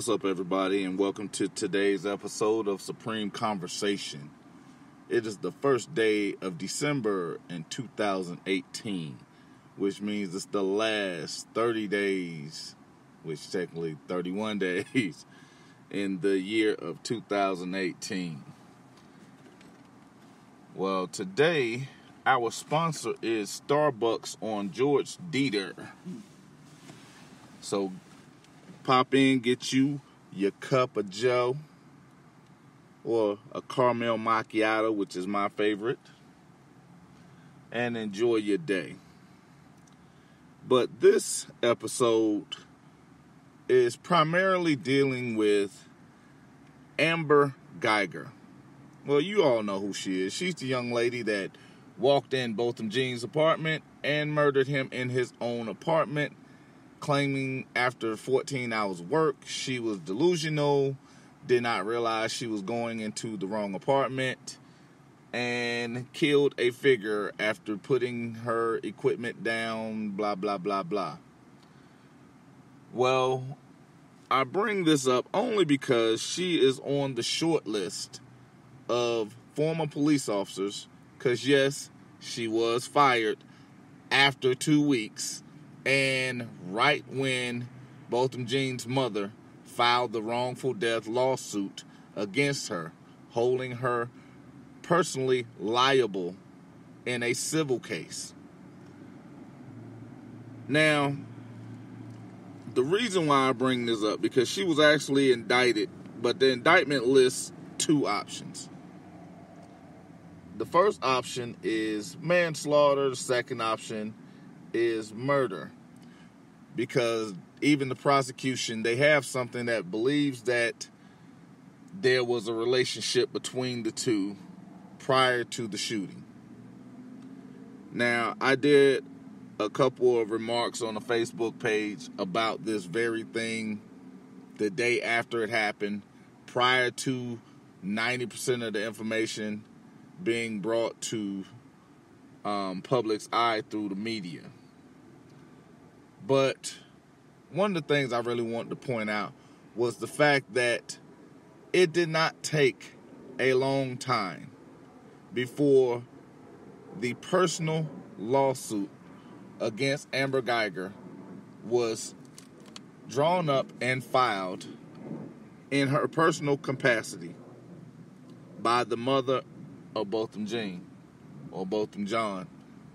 What's up, everybody, and welcome to today's episode of Supreme Conversation. It is the first day of December in 2018, which means it's the last 30 days, which technically 31 days, in the year of 2018. Well, today, our sponsor is Starbucks on George Dieter. So, pop in, get you your cup of Joe or a caramel macchiato, which is my favorite, and enjoy your day. But this episode is primarily dealing with Amber Guyger. Well, you all know who she is. She's the young lady that walked in Botham Jean's apartment and murdered him in his own apartment, claiming after 14 hours of work, she was delusional, did not realize she was going into the wrong apartment, and killed a figure after putting her equipment down, blah, blah, blah, blah. Well, I bring this up only because she is on the short list of former police officers, because yes, she was fired after 2 weeks, and right when Botham Jean's mother filed the wrongful death lawsuit against her, holding her personally liable in a civil case. Now, the reason why I bring this up, because she was actually indicted, but the indictment lists two options. The first option is manslaughter. The second option is murder. Because even the prosecution, they have something that believes that there was a relationship between the two prior to the shooting. Now, I did a couple of remarks on the Facebook page about this very thing the day after it happened, prior to 90% of the information being brought to public's eye through the media. But one of the things I really wanted to point out was the fact that it did not take a long time before the personal lawsuit against Amber Guyger was drawn up and filed in her personal capacity by the mother of Botham Jean, or Botham John.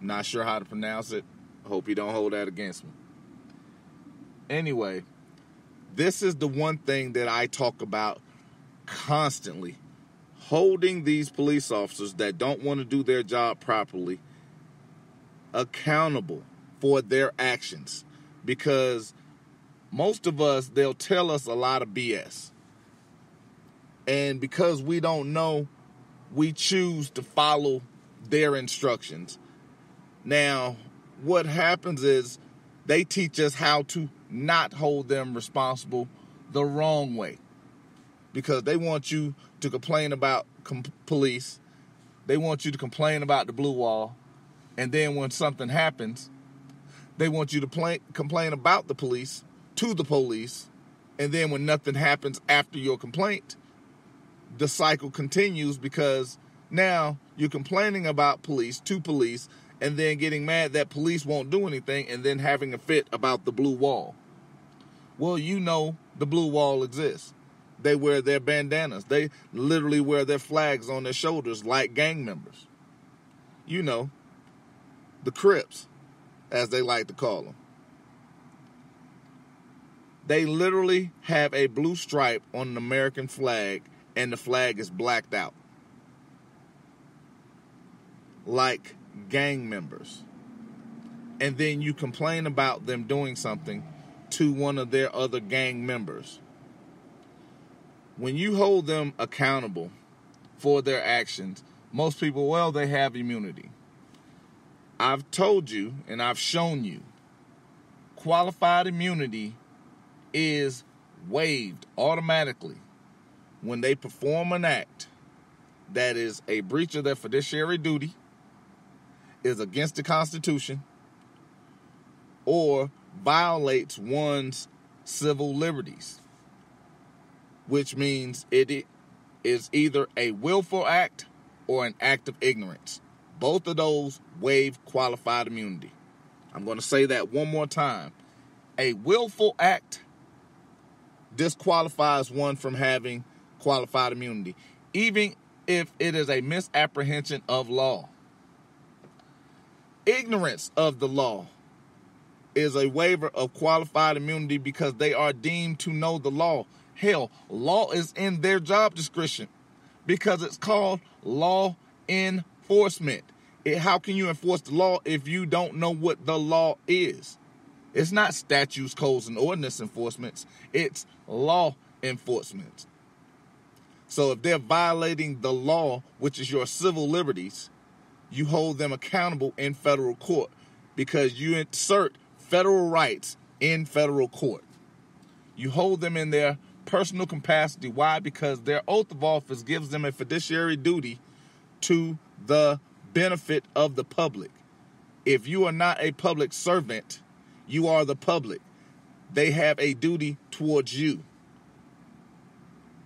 Not sure how to pronounce it. Hope you don't hold that against me. Anyway, this is the one thing that I talk about constantly. Holding these police officers that don't want to do their job properly accountable for their actions. Because most of us, they'll tell us a lot of BS. And because we don't know, we choose to follow their instructions. Now, what happens is they teach us how to not hold them responsible the wrong way. Because they want you to complain about police. They want you to complain about the blue wall. And then when something happens, they want you to complain about the police to the police. And then when nothing happens after your complaint, the cycle continues, because now you're complaining about police to police and then getting mad that police won't do anything and then having a fit about the blue wall. Well, you know the blue wall exists. They wear their bandanas. They literally wear their flags on their shoulders like gang members. You know, the Crips, as they like to call them. They literally have a blue stripe on an American flag, and the flag is blacked out. Like gang members. And then you complain about them doing something to one of their other gang members. When you hold them accountable for their actions, most people, well, they have immunity. I've told you and I've shown you, qualified immunity is waived automatically when they perform an act that is a breach of their fiduciary duty, is against the Constitution, or violates one's civil liberties. which means it is either a willful act or an act of ignorance. Both of those waive qualified immunity. I'm going to say that one more time. A willful act disqualifies one from having qualified immunity, even if it is a misapprehension of law. Ignorance of the law is a waiver of qualified immunity because they are deemed to know the law. Hell, law is in their job description because it's called law enforcement. How can you enforce the law if you don't know what the law is? It's not statutes, codes, and ordinance enforcements. It's law enforcement. So if they're violating the law, which is your civil liberties, you hold them accountable in federal court because you insert federal rights in federal court. You hold them in their personal capacity. Why? Because their oath of office gives them a fiduciary duty to the benefit of the public. If you are not a public servant, you are the public. They have a duty towards you.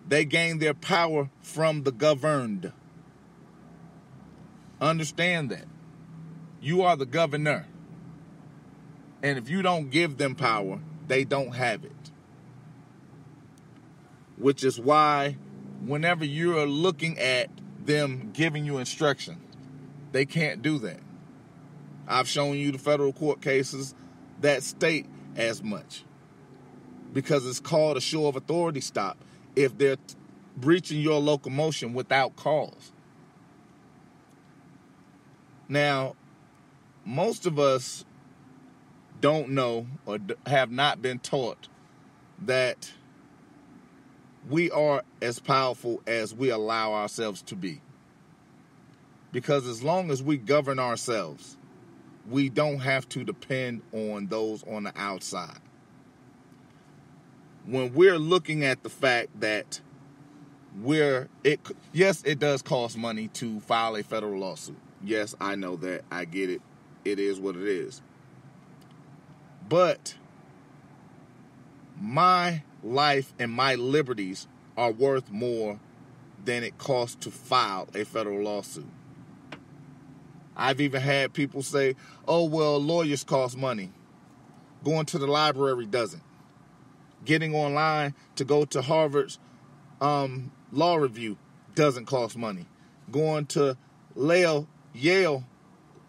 They gain their power from the governed. Understand that. You are the governor. And if you don't give them power, they don't have it. Which is why whenever you're looking at them giving you instruction, they can't do that. I've shown you the federal court cases that state as much. Because it's called a show of authority stop if they're breaching your locomotion without cause. Now, most of us don't know or have not been taught that we are as powerful as we allow ourselves to be. Because as long as we govern ourselves, we don't have to depend on those on the outside. When we're looking at the fact that yes, it does cost money to file a federal lawsuit. Yes, I know that. I get it. It is what it is. But my life and my liberties are worth more than it costs to file a federal lawsuit. I've even had people say, oh, well, lawyers cost money. Going to the library doesn't. Getting online to go to Harvard's law review doesn't cost money. Going to Yale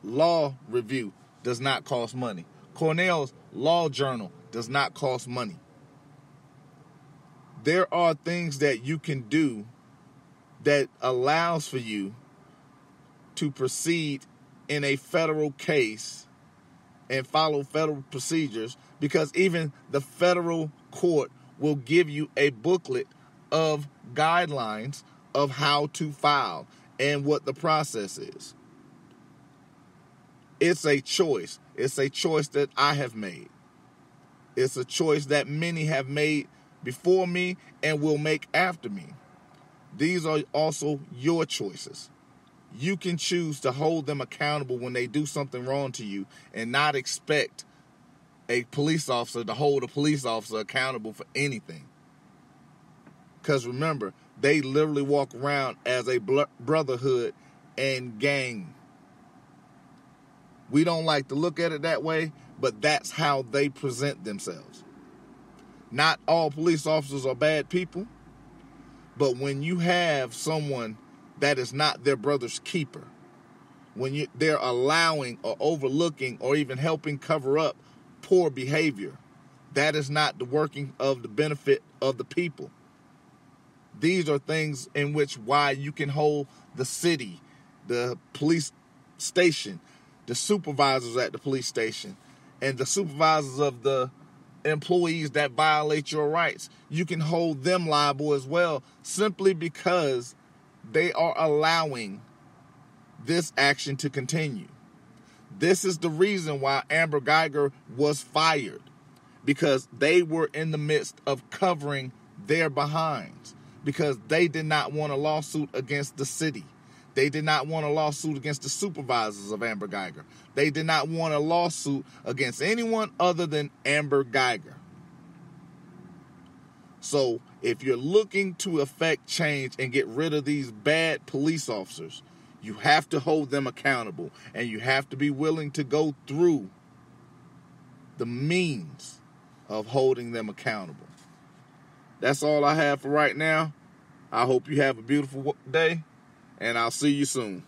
law review does not cost money. Cornell's law journal does not cost money. There are things that you can do that allows for you to proceed in a federal case and follow federal procedures, because even the federal court will give you a booklet of guidelines of how to file and what the process is. It's a choice. It's a choice that I have made. It's a choice that many have made before me and will make after me. These are also your choices. You can choose to hold them accountable when they do something wrong to you and not expect a police officer to hold a police officer accountable for anything. Because remember, they literally walk around as a brotherhood and gang. We don't like to look at it that way, but that's how they present themselves. Not all police officers are bad people, but when you have someone that is not their brother's keeper, when they're allowing or overlooking or even helping cover up poor behavior, that is not the working of the benefit of the people. These are things in which why you can hold the city, the police station, the supervisors at the police station, and the supervisors of the employees that violate your rights. You can hold them liable as well, simply because they are allowing this action to continue. This is the reason why Amber Guyger was fired, because they were in the midst of covering their behinds, because they did not want a lawsuit against the city. They did not want a lawsuit against the supervisors of Amber Guyger. They did not want a lawsuit against anyone other than Amber Guyger. So if you're looking to affect change and get rid of these bad police officers, you have to hold them accountable, and you have to be willing to go through the means of holding them accountable. That's all I have for right now. I hope you have a beautiful day, and I'll see you soon.